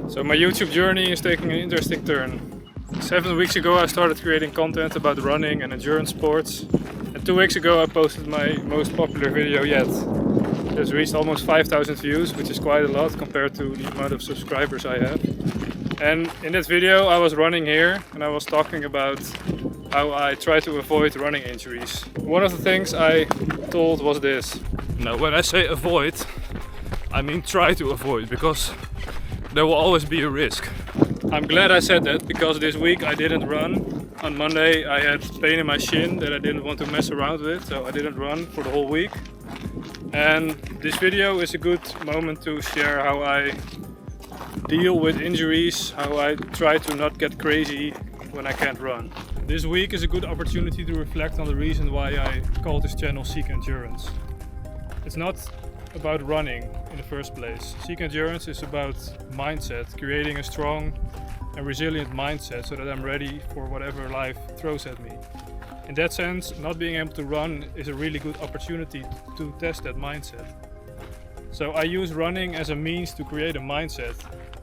So my YouTube journey is taking an interesting turn. 7 weeks ago I started creating content about running and endurance sports. And 2 weeks ago I posted my most popular video yet. It's reached almost 5,000 views, which is quite a lot compared to the amount of subscribers I have. And in that video I was running here and I was talking about how I try to avoid running injuries. One of the things I told was this. Now when I say avoid, I mean try to avoid, because there will always be a risk. I'm glad I said that, because this week I didn't run. On Monday I had pain in my shin that I didn't want to mess around with, so I didn't run for the whole week. And this video is a good moment to share how I deal with injuries, how I try to not get crazy when I can't run. This week is a good opportunity to reflect on the reason why I call this channel Seek Endurance. It's not about running in the first place. Seek Endurance is about mindset, creating a strong and resilient mindset so that I'm ready for whatever life throws at me. In that sense, not being able to run is a really good opportunity to test that mindset. So I use running as a means to create a mindset.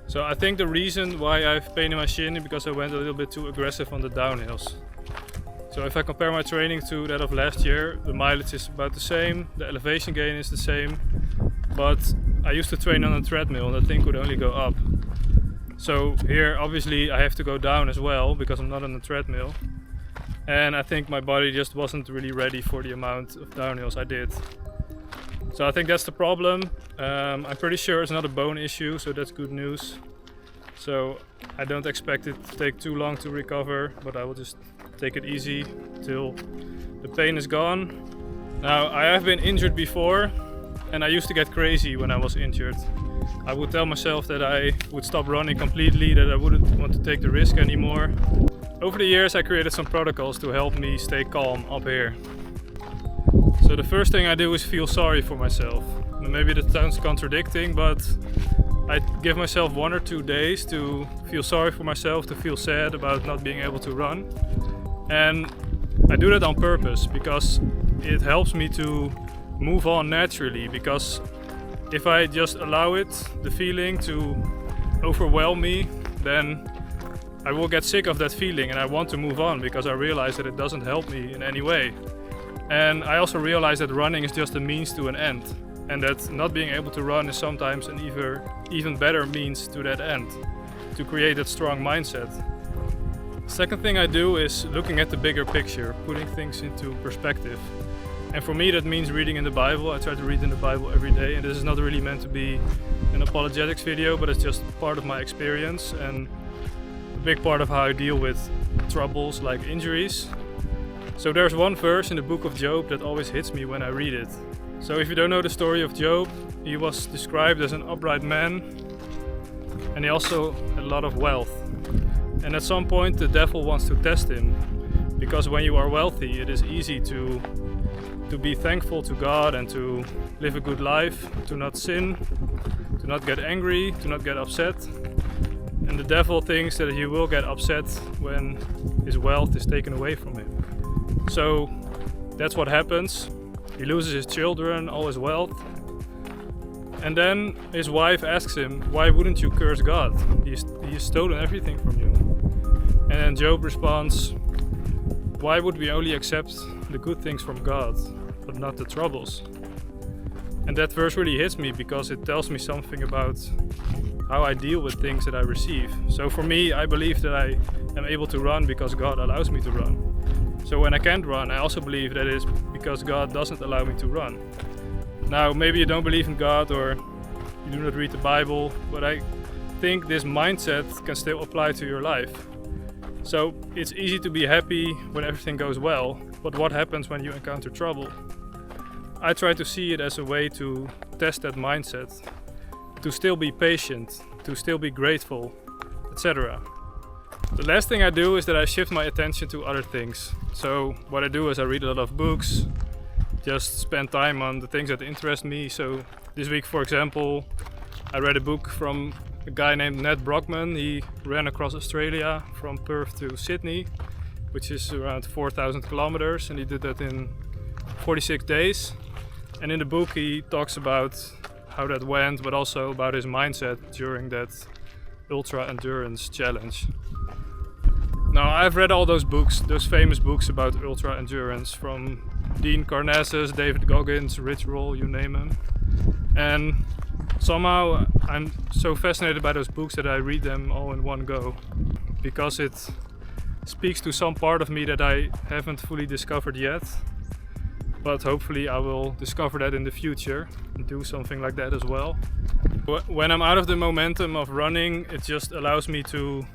So I think the reason why I have pain in my shin is because I went a little bit too aggressive on the downhills. So if I compare my training to that of last year, the mileage is about the same, the elevation gain is the same, but I used to train on a treadmill and the thing could only go up. So here obviously I have to go down as well because I'm not on a treadmill. And I think my body just wasn't really ready for the amount of downhills I did. So I think that's the problem. I'm pretty sure it's not a bone issue, so that's good news. So I don't expect it to take too long to recover, but I will just take it easy till the pain is gone. Now I have been injured before and I used to get crazy when I was injured. I would tell myself that I would stop running completely, that I wouldn't want to take the risk anymore. Over the years I created some protocols to help me stay calm up here. So the first thing I do is feel sorry for myself. Maybe that sounds contradicting, but I give myself 1 or 2 days to feel sorry for myself, to feel sad about not being able to run. And I do that on purpose because it helps me to move on naturally, because if I just allow it, the feeling to overwhelm me, then I will get sick of that feeling and I want to move on because I realize that it doesn't help me in any way. And I also realize that running is just a means to an end, and that not being able to run is sometimes an even better means to that end, to create that strong mindset. Second thing I do is looking at the bigger picture, putting things into perspective. And for me that means reading in the Bible. I try to read in the Bible every day, and this is not really meant to be an apologetics video, but it's just part of my experience and a big part of how I deal with troubles like injuries. So there's one verse in the book of Job that always hits me when I read it. So if you don't know the story of Job, he was described as an upright man and he also had a lot of wealth. And at some point the devil wants to test him, because when you are wealthy it is easy to be thankful to God and to live a good life, to not sin, to not get angry, to not get upset. And the devil thinks that he will get upset when his wealth is taken away from him. So that's what happens. He loses his children, all his wealth. And then his wife asks him, why wouldn't you curse God? He's stolen everything from you. And then Job responds, why would we only accept the good things from God, but not the troubles? And that verse really hits me because it tells me something about how I deal with things that I receive. So for me, I believe that I am able to run because God allows me to run. So when I can't run, I also believe that is because God doesn't allow me to run. Now, maybe you don't believe in God or you do not read the Bible, but I think this mindset can still apply to your life. So it's easy to be happy when everything goes well, but what happens when you encounter trouble? I try to see it as a way to test that mindset, to still be patient, to still be grateful, etc. The last thing I do is that I shift my attention to other things. So what I do is I read a lot of books, just spend time on the things that interest me. So this week, for example, I read a book from a guy named Ned Brockman. He ran across Australia from Perth to Sydney, which is around 4,000 kilometers, and he did that in 46 days. And in the book he talks about how that went, but also about his mindset during that Ultra Endurance Challenge. Now, I've read all those books, those famous books about ultra endurance, from Dean Karnazes, David Goggins, Rich Roll, you name them. And somehow I'm so fascinated by those books that I read them all in one go, because it speaks to some part of me that I haven't fully discovered yet. But hopefully I will discover that in the future and do something like that as well. When I'm out of the momentum of running, it just allows me to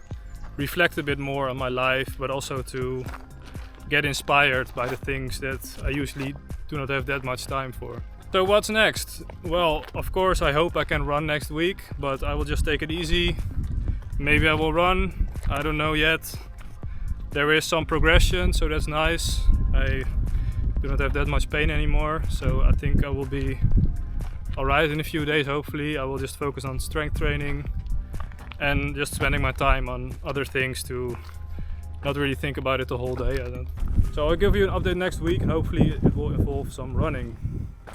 reflect a bit more on my life, but also to get inspired by the things that I usually do not have that much time for. So what's next? Well, of course I hope I can run next week, but I will just take it easy. Maybe I will run, I don't know yet. There is some progression, so that's nice. I do not have that much pain anymore, so I think I will be alright in a few days. Hopefully I will just focus on strength training and just spending my time on other things to not really think about it the whole day. So I'll give you an update next week, and hopefully it will involve some running.